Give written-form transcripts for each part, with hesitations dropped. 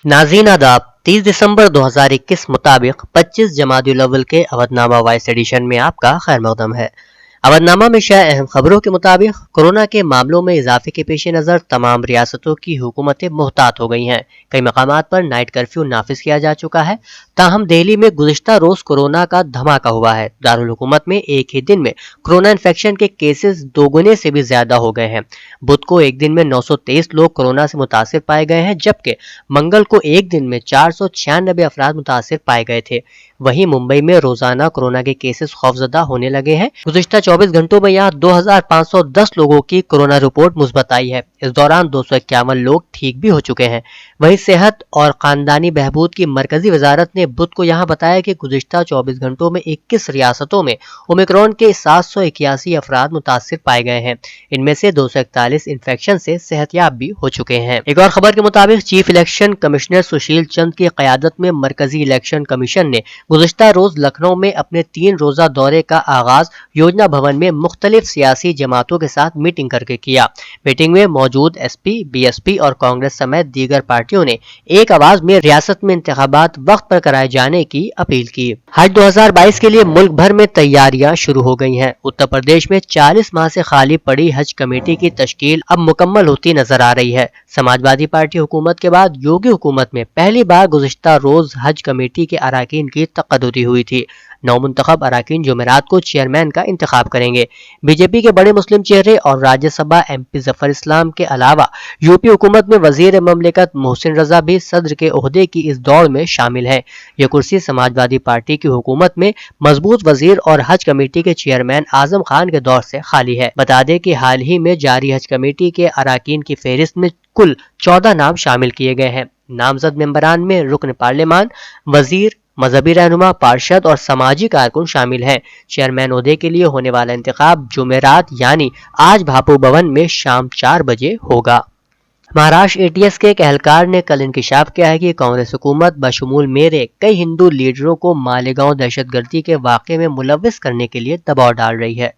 नाज़रीन आदाब। 30 दिसंबर 2021 मुताबिक 25 जमादी अव्वल के अवधनामा वॉइस एडिशन में आपका खैर मकदम है। अवधनामा में शाया अहम खबरों के मुताबिक कोरोना के मामलों में इजाफे के पेश नज़र तमाम रियासतों की हुकूमतें मुहतात हो गई हैं। कई मकामात पर नाइट कर्फ्यू नाफिज किया जा चुका है। ताहम दिल्ली में गुज़िश्ता रोज कोरोना का धमाका हुआ है। दारुल हुकूमत में एक ही दिन में कोरोना इन्फेक्शन के केसेस दोगुने से भी ज्यादा हो गए हैं। बुध को एक दिन में 923 लोग कोरोना से मुतासिर पाए गए हैं, जबकि मंगल को एक दिन में 496 अफराद मुतासिर पाए गए थे। वहीं मुंबई में रोजाना कोरोना के केसेस खौफजदा होने लगे हैं। गुज़िश्ता 24 घंटों में यहाँ 2510 लोगों की कोरोना रिपोर्ट मुस्बत आई है। इस दौरान 251 लोग ठीक भी हो चुके हैं। वहीं सेहत और खानदानी बहबूद की मरकजी वजारत ने बुध को यहाँ बताया कि गुज़िश्ता 24 घंटों में 21 रियासतों में ओमिक्रॉन के 781 अफराद मुतासिर पाए गए हैं। इनमें से 241 इन्फेक्शन से सेहतयाब भी हो चुके हैं। एक और खबर के मुताबिक chief election commissioner Sushil Chand की क़यादत में मरकजी इलेक्शन कमीशन ने गुज़िश्ता रोज लखनऊ में अपने 3 रोजा दौरे का आगाज योजना भवन में मुख्तलिफ सियासी जमातों के साथ मीटिंग करके किया। मीटिंग में मौजूद एसपी, बीएसपी और कांग्रेस समेत दीगर पार्टियों ने एक आवाज में रियासत में इंतखाबात वक्त पर कराए जाने की अपील की। हज 2022 के लिए मुल्क भर में तैयारियां शुरू हो गई हैं। उत्तर प्रदेश में 40 माह से खाली पड़ी हज कमेटी की तश्कील अब मुकम्मल होती नजर आ रही है। समाजवादी पार्टी हुकूमत के बाद योगी हुकूमत में पहली बार गुज़िश्ता रोज हज कमेटी के अराकीन की तक़द्दुदी हुई थी। नौमुंतखब अराकीन जुमेरात को चेयरमैन का इंतखाब करेंगे। बीजेपी के बड़े मुस्लिम चेहरे और राज्यसभा एमपी जफर इस्लाम के अलावा यूपी हुकूमत में वजीर ममलिकत मोहसिन रजा भी सदर के ओहदे की इस दौड़ में शामिल है। यह कुर्सी समाजवादी पार्टी की हुकूमत में मजबूत वजीर और हज कमेटी के चेयरमैन आजम खान के दौर से खाली है। बता दें कि हाल ही में जारी हज कमेटी के अराकीन की फहरिस्त में कुल 14 नाम शामिल किए गए हैं। नामजद मेंबरान में रुकन पार्लियामान, वजीर, मजहबी रहनुमा, पार्षद और समाजी कारकुन शामिल हैं। चेयरमैन ओहदे के लिए होने वाला इंतखाब जुमेरात यानी आज भापू भवन में शाम 4 बजे होगा। महाराष्ट्र एटीएस के एक एहलकार ने कल इंकशाफ किया है कि कांग्रेस हुकूमत बशमूल मेरे कई हिंदू लीडरों को मालेगांव दहशतगर्दी के वाक़े में मुलव्विस करने के लिए दबाव डाल रही है।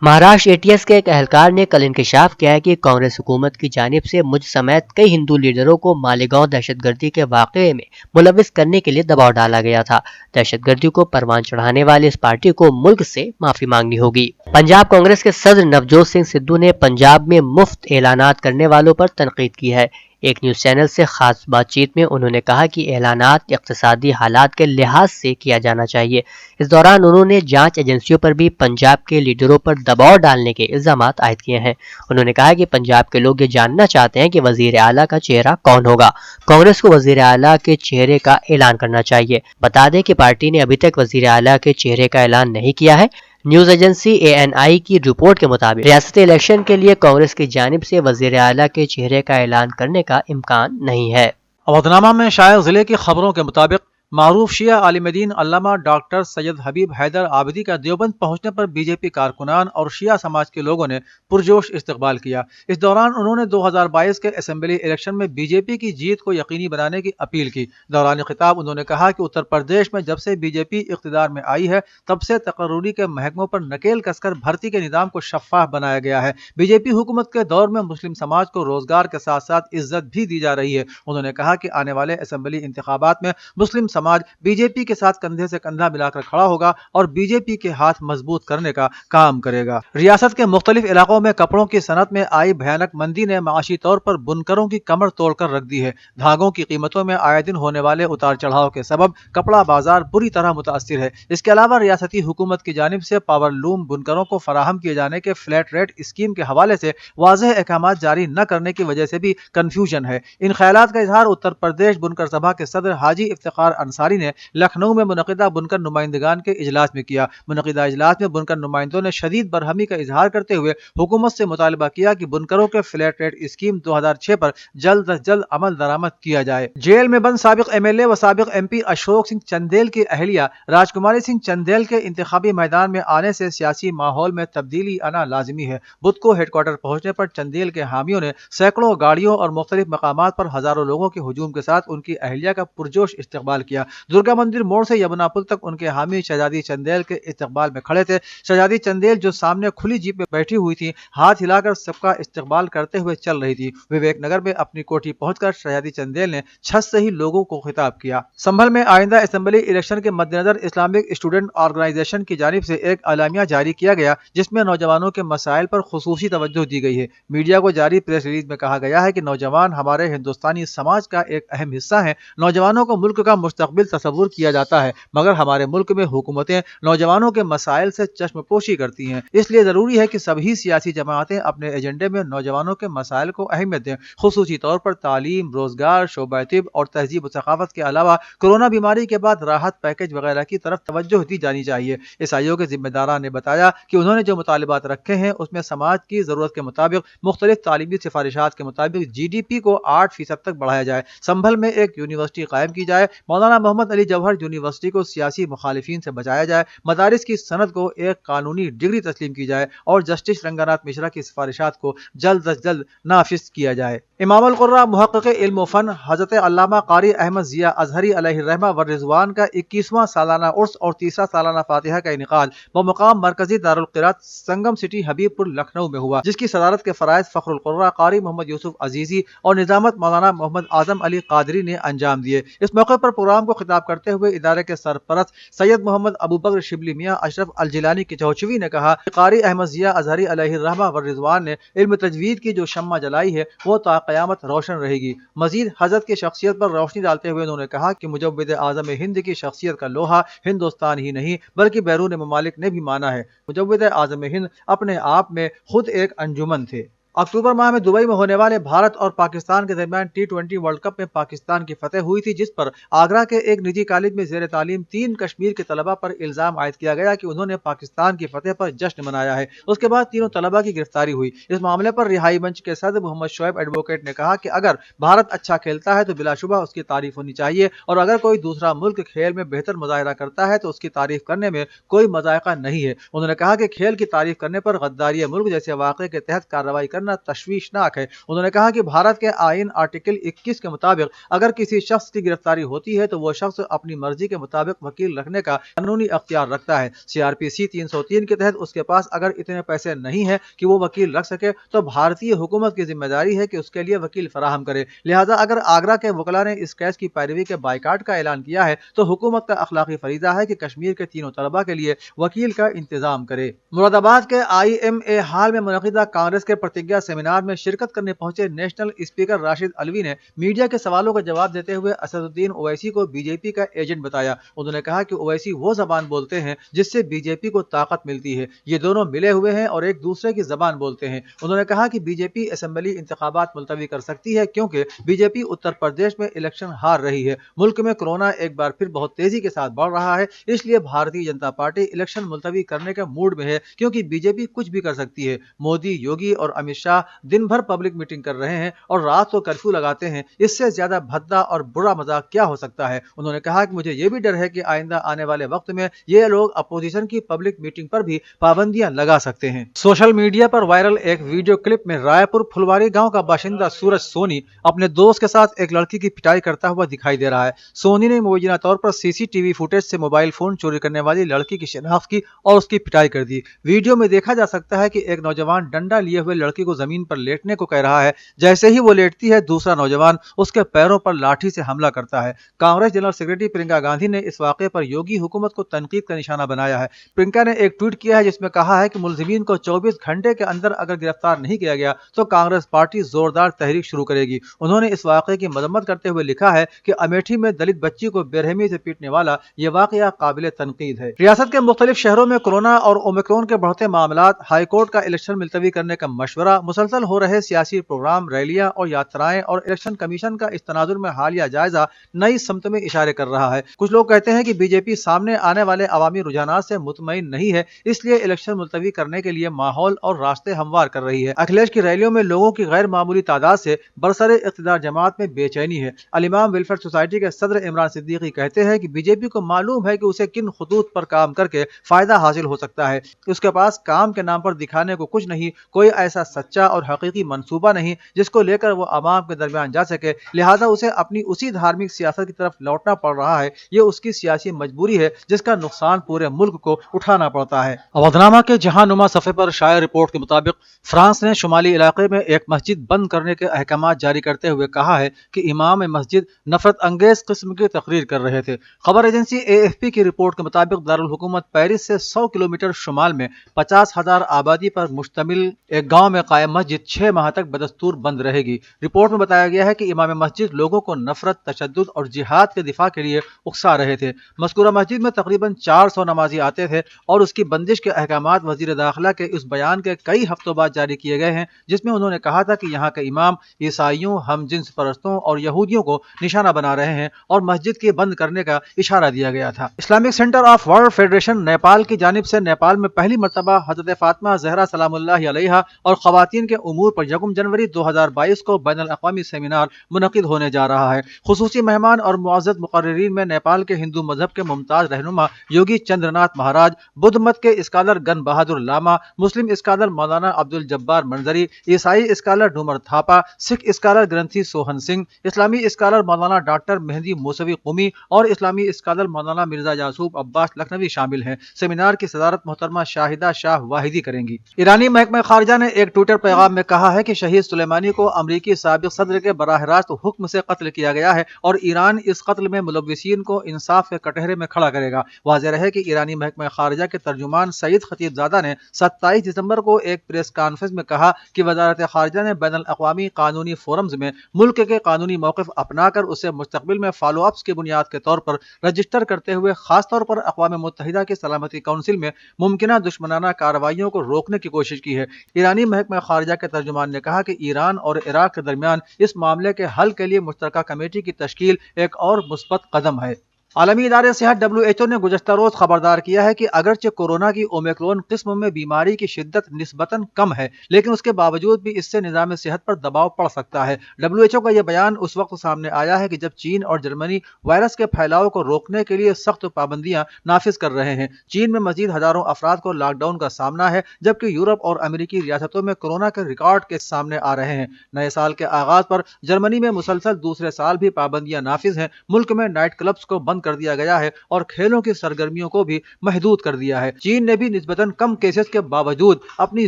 महाराष्ट्र एटीएस के एक एहलकार ने कल इंकशाफ किया है कि कांग्रेस हुकूमत की जानिब से मुझ समेत कई हिंदू लीडरों को मालेगांव दहशतगर्दी के वाक़े में मुलव्विस करने के लिए दबाव डाला गया था। दहशतगर्दी को परवान चढ़ाने वाली इस पार्टी को मुल्क से माफी मांगनी होगी। पंजाब कांग्रेस के सदर नवजोत सिंह सिद्धू ने पंजाब में मुफ्त ऐलानात करने वालों पर तनकीद की है। एक न्यूज चैनल से खास बातचीत में उन्होंने कहा कि ऐलानात इक्तिसादी हालात के लिहाज से किया जाना चाहिए। इस दौरान उन्होंने जांच एजेंसियों पर भी पंजाब के लीडरों पर दबाव डालने के इल्जामात आयद किए हैं। उन्होंने कहा कि पंजाब के लोग ये जानना चाहते हैं कि वजीर आला का चेहरा कौन होगा। कांग्रेस को वजीर आला के चेहरे का ऐलान करना चाहिए। बता दें कि पार्टी ने अभी तक वजीर आला के चेहरे का ऐलान नहीं किया है। न्यूज एजेंसी ANI की रिपोर्ट के मुताबिक रियासती इलेक्शन के लिए कांग्रेस की जानिब से वजीर आला के चेहरे का ऐलान करने का इम्कान नहीं है। अवधनामा में शायर जिले की खबरों के मुताबिक मारूफ शिया आलिम दीन अल्लामा डॉक्टर सैयद हबीब हैदर आबिदी का देवबंद पहुंचने पर बीजेपी कारकुनान और शिया समाज के लोगों ने पुरजोश इस्तकबाल किया। इस दौरान उन्होंने 2022 के असेंबली इलेक्शन में बीजेपी की जीत को यकीनी बनाने की अपील की। दौरान खिताब उन्होंने कहा कि उत्तर प्रदेश में जब से बीजेपी इख्तिदार में आई है तब से तकर्रुरी के महकमों पर नकेल कसकर भर्ती के निज़ाम को शफाफ बनाया गया है। बीजेपी हुकूमत के दौर में मुस्लिम समाज को रोजगार के साथ साथ इज्जत भी दी जा रही है। उन्होंने कहा कि आने वाले असेंबली इंतखाबात में मुस्लिम समाज बीजेपी के साथ कंधे से कंधा मिलाकर खड़ा होगा और बीजेपी के हाथ मजबूत करने का काम करेगा। रियासत के मुख्तलिफ इलाकों में कपड़ों की सनत में आई भयानक मंदी ने माशी तौर पर बुनकरों की कमर तोड़कर रख दी है। धागों की कीमतों में आए दिन होने वाले उतार चढ़ाव के सबब कपड़ा बाजार बुरी तरह मुतासिर है। इसके अलावा रियासती हुकूमत की जानिब से पावर लूम बुनकरों को फराहम किए जाने के फ्लैट रेट स्कीम के हवाले से वाज़ेह अहकाम जारी न करने की वजह से भी कंफ्यूजन है। इन ख्यालात का इजहार उत्तर प्रदेश बुनकर सभा के सदर हाजी इफ्तिखार अंसारी ने लखनऊ में मुनक़िदा बुनकर नुमाइंदगान के इजलास में किया। मुनक़िदा इजलास में बुनकर नुमाइंदों ने शदीद बरहमी का इजहार करते हुए हुकूमत से मुतालबा किया कि बुनकरों के फ्लैट रेट स्कीम 2006 पर जल्द अज जल्द अमल दरामद किया जाए। जेल में बंद साबिक MLA व साबिक MP अशोक सिंह चंदेल की अहलिया राजकुमारी सिंह चंदेल के इंतखाबी मैदान में आने से सियासी माहौल में तब्दीली आना लाजमी है। बुध को हेडक्वार्टर पहुंचने पर चंदेल के हामियों ने सैकड़ों गाड़ियों और मुख्तलिफ मकामात पर हजारों लोगों के हुजूम के साथ उनकी अहलिया का पुरजोश इस्तकबाल किया। किया। दुर्गा मंदिर मोड़ से यमुना पुल तक उनके हामी शहजादी चंदेल के इस्तकबाल में खड़े थे। शहजादी चंदेल जो सामने खुली जीप में बैठी हुई थी, हाथ हिलाकर सबका इस्तकबाल करते हुए चल रही थी। विवेक नगर में अपनी कोठी पहुंचकर शहजादी चंदेल ने छत से ही लोगों को खिताब किया। संभल में आइंदा असेंबली इलेक्शन के मद्देनजर इस्लामिक स्टूडेंट ऑर्गेनाइजेशन की जानिब से एक एलामिया जारी किया गया, जिसमें नौजवानों के मसाइल पर खुसूसी तवज्जो दी गई है। मीडिया को जारी प्रेस रिलीज में कहा गया है कि नौजवान हमारे हिंदुस्तानी समाज का एक अहम हिस्सा है। नौजवानों को मुल्क का मुस्तकबिल तस्वुर किया जाता है, मगर हमारे मुल्क में हुकूमतें नौजवानों के मसाइल से चश्मपोशी करती हैं। इसलिए जरूरी है कि सभी सियासी जमातें अपने एजेंडे में नौजवानों के मसाइल को अहमियत दें, खुसूसी तौर पर तालीम, रोजगार, शोबा तिब और तहजीब और सखावत के अलावा कोरोना बीमारी के बाद राहत पैकेज वगैरह की तरफ तवज्जो दी जानी चाहिए। इस आयोग के जिम्मेदारान ने बताया कि उन्होंने जो मुतालिबात रखे हैं उसमें समाज की जरूरत के मुताबिक मुख्तलिफ तालीमी सिफारिशात के मुताबिक GDP को 8% तक बढ़ाया जाए, संभल में एक यूनिवर्सिटी कायम की जाए, मौलाना मोहम्मद अली जौहर यूनिवर्सिटी को सियासी मुखालिफिन से बचाया जाए, मदारिस की सनद को एक कानूनी डिग्री तस्लीम की जाए और जस्टिस रंगानाथ मिश्रा की सिफारिशात को जल्द अज जल्द नाफिज किया जाए। इमामुल कुर्रा मुहक्किक़ इल्म व फन हज़रत अल्लामा क़ारी अहमद ज़िया अज़हरी अलैहिर्रहमा व रिज़वान का 21वां सालाना उर्स और तीसरा सालाना फातिहा का इनेकाद बमुकाम मरकजी दारुल क़िरात संगम सिटी हबीबपुर लखनऊ में हुआ, जिसकी सदारत के फ़राइज़ फ़ख्रुल कुर्रा क़ारी मोहम्मद यूसुफ अजीज़ी और निज़ामत मौलाना मोहम्मद आज़म अली क़ादरी ने अंजाम दिए। इस मौके पर प्रोग्राम को खिताब करते हुए इदारे के सरपरस्त सैयद मोहम्मद अबू बकर शिबली मियाँ अशरफ अल जिलानी की चौचवी ने कहा कि क़ारी अहमद ज़िया अज़हरी अलैहिर्रहमा व रिज़वान ने इल्म तजवीद की जो शम्मा जलाई है वो ता क़यामत रोशन रहेगी। मजीद हज़रत की शख्सियत पर रोशनी डालते हुए उन्होंने कहा कि मुजव्विद आज़म हिंद की शख्सियत का लोहा हिंदुस्तान ही नहीं बल्कि बैरून ममालिक ने भी माना है। मुजव्विद आज़म हिंद अपने आप में खुद एक अंजुमन थे। अक्टूबर माह में दुबई में होने वाले भारत और पाकिस्तान के दरमियान T20 वर्ल्ड कप में पाकिस्तान की फतेह हुई थी, जिस पर आगरा के एक निजी कॉलेज में ज़ेर तालीम 3 कश्मीर के तलबा पर इल्जाम आयद किया गया कि उन्होंने पाकिस्तान की फतेह पर जश्न मनाया है। उसके बाद तीनों तलबा की गिरफ्तारी हुई। इस मामले पर रिहाई मंच के सदर मोहम्मद शोएब एडवोकेट ने कहा कि अगर भारत अच्छा खेलता है तो बिलाशुबा उसकी तारीफ होनी चाहिए और अगर कोई दूसरा मुल्क खेल में बेहतर मुजाहिरा करता है तो उसकी तारीफ करने में कोई मजायका नहीं है। उन्होंने कहा कि खेल की तारीफ करने पर गद्दारी मुल्क जैसे वाक़े के तहत कार्रवाई करना तशवीशनाक है। उन्होंने कहा कि भारत के आईन आर्टिकल 21 के मुताबिक अगर किसी शख्स की गिरफ्तारी होती है तो वो शख्स अपनी मर्जी के मुताबिक वकील रखने का कानूनी अख्तियार रखता है। CRPC 303 के तहत उसके पास अगर इतने पैसे नहीं है कि वो वकील रख सके तो भारतीय हुकूमत की जिम्मेदारी है कि उसके लिए वकील फराहम करे। लिहाजा अगर आगरा के वकला ने इस केस की पैरवी के बाइकाट का ऐलान किया है तो हुकूमत का अखलाकी फरीजा है कि कश्मीर के तीनों तलबा के लिए वकील का इंतजाम करे। मुरादाबाद के IMA हाल में मुनक़िदा कांग्रेस के प्रतिज्ञा सेमिनार में शिरकत करने पहुंचे नेशनल स्पीकर राशिद अलवी ने मीडिया के सवालों का जवाब देते हुए असदुद्दीन ओवैसी को बीजेपी का एजेंट बताया। उन्होंने कहा कि ओवैसी वो जबान बोलते हैं जिससे बीजेपी को ताकत मिलती है, ये दोनों मिले हुए हैं और एक दूसरे की जबान बोलते हैं। उन्होंने कहा कि बीजेपी असेंबली इंतखाबात मुलतवी कर सकती है क्योंकि बीजेपी उत्तर प्रदेश में इलेक्शन हार रही है। मुल्क में कोरोना एक बार फिर बहुत तेजी के साथ बढ़ रहा है, इसलिए भारतीय जनता पार्टी इलेक्शन मुलतवी करने के मूड में है क्योंकि बीजेपी कुछ भी कर सकती है। मोदी, योगी और अमित शाह दिन भर पब्लिक मीटिंग कर रहे हैं और रात को कर्फ्यू लगाते हैं, इससे ज्यादा भद्दा और बुरा मजाक क्या हो सकता है। उन्होंने कहा कि मुझे ये भी डर है कि आइंदा आने वाले वक्त में ये लोग अपोजिशन की पब्लिक मीटिंग पर भी पाबंदियां लगा सकते हैं। सोशल मीडिया पर वायरल एक वीडियो क्लिप में रायपुर फुलवारी गांव का बाशिंदा सूरज सोनी अपने दोस्त के साथ एक लड़की की पिटाई करता हुआ दिखाई दे रहा है। सोनी ने मुबैना तौर पर CCTV फुटेज से मोबाइल फोन चोरी करने वाली लड़की की शिनाख्त की और उसकी पिटाई कर दी। वीडियो में देखा जा सकता है कि एक नौजवान डंडा लिए हुए लड़की को जमीन पर लेटने को कह रहा है। जैसे ही वो लेटती है दूसरा नौजवान उसके पैरों पर लाठी से हमला करता है। कांग्रेस जनरल सेक्रेटरी प्रियंका गांधी ने इस वाक़े पर योगी हुकूमत को तनकीद का निशाना बनाया है। प्रियंका ने एक ट्वीट किया है जिसमें कहा है कि मुलजिमीन को 24 घंटे के अंदर अगर गिरफ्तार नहीं किया गया तो कांग्रेस पार्टी जोरदार तहरीक शुरू करेगी। उन्होंने इस वाक़े की मजम्मत करते हुए लिखा है कि अमेठी में दलित बच्ची को बेरहमी से पीटने वाला यह वाक़या काबिल तनकीद है। रियासत के मुख्तलिफ शहरों में कोरोना और ओमिक्रॉन के बढ़ते मामलात, हाईकोर्ट का इलेक्शन मुलतवी करने का मशवरा, मुसलसल हो रहे सियासी प्रोग्राम, रैलियां और यात्राएं और इलेक्शन कमीशन का इस तनाजुर में हालिया जायजा नई समत में इशारे कर रहा है। कुछ लोग कहते हैं कि बीजेपी सामने आने वाले अवामी रुझानात से मुतमईन नहीं है, इसलिए इलेक्शन मुलतवी करने के लिए माहौल और रास्ते हमवार कर रही है। अखिलेश की रैलियों में लोगों की गैर मामूली तादाद से बरसरे इख्तिदार जमात में बेचैनी है। अल-इमाम वेलफेयर सोसाइटी के सदर इमरान सिद्दीकी कहते हैं कि बीजेपी को मालूम है कि उसे किन खुतूत पर काम करके फायदा हासिल हो सकता है। उसके पास काम के नाम पर दिखाने को कुछ नहीं, कोई ऐसा سچا اور حقیقی منصوبہ نہیں جس کو لے کر وہ عوام کے درمیان جا سکے، لہٰذا اسے اپنی اسی دھارمک سیاست کی طرف لوٹنا پڑ رہا ہے۔ یہ اس کی سیاسی مجبوری ہے جس کا نقصان پورے ملک کو اٹھانا پڑتا ہے۔ اودھنامہ کے جہاں نما صفحے پر شائع رپورٹ کے مطابق فرانس نے شمالی علاقے میں ایک مسجد بند کرنے کے احکامات جاری کرتے ہوئے کہا ہے کہ امام مسجد نفرت انگیز قسم کی تقریر کر رہے تھے۔ خبر ایجنسی AFP کی رپورٹ کے مطابق دارالحکومت پیرس سے 100 کلومیٹر شمال میں 50,000 آبادی پر مشتمل ایک گاؤں میں قائم مسجد 6 ماہ تک بدستور بند رہے گی۔ رپورٹ میں بتایا گیا ہے کہ امام مسجد لوگوں کو نفرت، تشدد اور جہاد کے دفاع کے لیے اکسا رہے تھے۔ مذکورہ مسجد میں تقریباً 400 نمازی آتے تھے اور اس کی بندش کے احکامات وزیر داخلہ کے اس بیان کے کئی ہفتوں بعد جاری کیے گئے ہیں جس میں انہوں نے کہا تھا کہ یہاں کے امام عیسائیوں، ہم جنس پرستوں اور یہودیوں کو نشانہ بنا رہے ہیں اور مسجد کے بند کرنے کا اشارہ دیا گیا تھا۔ Islamic centre of world federation Nepal کی جانب سے نیپال میں پہلی مرتبہ حضرت فاطمہ زہرا سلام اللہ علیہا اور خواتین کے امور پر 1 جنوری 2022 کو بین الاقوامی سیمینار منعقد ہونے جا رہا ہے۔ خصوصی مہمان اور معزز مقررین میں نیپال کے ہندو مذہب کے ممتاز رہنما یوگی چندر ناتھ مہاراج، بدھ مت کے اسکالر گن بہادر لاما، مسلم اسکالر مولانا عبد الجبار منظری، عیسائی اسکالر ڈومر تھاپا، سکھ اسکالر گرنتھی سوہن سنگھ، اسلامی اسکالر مولانا ڈاکٹر مہدی موسوی قمی اور اسلامی اسکالر مولانا مرزا یعقوب عباس لکھنوی شامل ہیں۔ سیمینار کی صدارت محترمہ شاہدہ شاہ واحدی کریں گی۔ ایرانی محکمہ خارجہ نے ایک ٹویٹر پیغام میں کہا ہے کہ شہید سلیمانی کو امریکی سابق صدر کے براہ راست حکم سے قتل کیا گیا ہے اور ایران اس قتل میں ملوثین کو انصاف کے کٹہرے میں کھڑا کرے گا۔ واضح رہے کہ ایرانی محکمہ خارجہ کے ترجمان سعید خطیب زادہ نے 27 دسمبر کو ایک پریس کانفرنس میں کہا کہ وزارت خارجہ نے بین الاقوامی قانونی فورمز میں ملک کے قانونی موقف اپنا کر اسے مستقبل میں فالو اپس کی بنیاد کے طور پر رجسٹر کرتے ہوئے خاص طور پر اقوام متحدہ کی سلامتی کونسل میں ممکنہ دشمنانہ کارروائیوں کو روکنے کی کوشش کی ہے۔ ایرانی محکمہ خارجہ کے ترجمان نے کہا کہ ایران اور عراق کے درمیان اس معاملے کے حل کے لیے مشترکہ کمیٹی کی تشکیل ایک اور مثبت قدم ہے۔ عالمی ادارے صحت WHO نے گزشتہ روز خبردار کیا ہے کہ اگرچہ کورونا کی اومیکرون قسم میں بیماری کی شدت نسبتاً کم ہے لیکن اس کے باوجود بھی اس سے نظام صحت پر دباؤ پڑ سکتا ہے۔ WHO کا یہ بیان اس وقت سامنے آیا ہے کہ جب چین اور جرمنی وائرس کے پھیلاؤ کو روکنے کے لیے سخت پابندیاں نافذ کر رہے ہیں۔ چین میں مزید ہزاروں افراد کو لاک ڈاؤن کا سامنا ہے جبکہ یورپ اور امریکی ریاستوں میں کورونا کے ریکارڈ کے سامنے آ رہے ہیں۔ نئے سال کے آغاز پر جرمنی میں مسلسل دوسرے سال بھی پابندیاں نافذ ہیں۔ ملک میں نائٹ کلبز کو بند کر دیا گیا ہے اور کھیلوں کی سرگرمیوں کو بھی محدود کر دیا ہے۔ چین نے بھی نسبتاً کم کیسز کے باوجود اپنی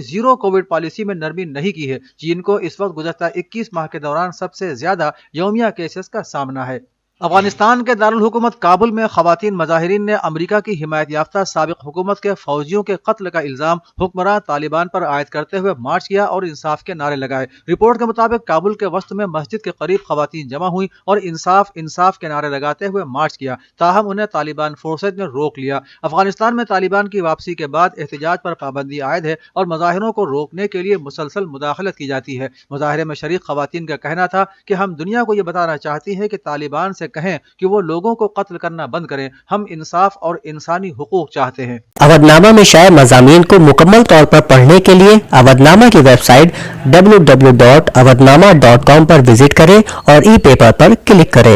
زیرو کووڈ پالیسی میں نرمی نہیں کی ہے۔ چین کو اس وقت گزشتہ 21 ماہ کے دوران سب سے زیادہ یومیہ کیسز کا سامنا ہے۔ افغانستان کے دارالحکومت کابل میں خواتین مظاہرین نے امریکہ کی حمایت یافتہ سابق حکومت کے فوجیوں کے قتل کا الزام حکمراں طالبان پر عائد کرتے ہوئے مارچ کیا اور انصاف کے نعرے لگائے۔ رپورٹ کے مطابق کابل کے وسط میں مسجد کے قریب خواتین جمع ہوئیں اور انصاف انصاف کے نعرے لگاتے ہوئے مارچ کیا، تاہم انہیں طالبان فورسز نے روک لیا۔ افغانستان میں طالبان کی واپسی کے بعد احتجاج پر پابندی عائد ہے اور مظاہروں کو روکنے کے لیے مسلسل مداخلت کی جاتی ہے۔ مظاہرے میں شریک خواتین کا کہنا تھا کہ ہم دنیا کو یہ بتانا چاہتی ہیں کہ طالبان سے کہیں کہ وہ لوگوں کو قتل کرنا بند کریں، ہم انصاف اور انسانی حقوق چاہتے ہیں۔ اودھنامہ میں شائع مضامین کو مکمل طور پر پڑھنے کے لیے اودھنامہ کی ویب سائٹ www.awadhnama.com پر وزٹ کریں اور ای پیپر پر کلک کریں۔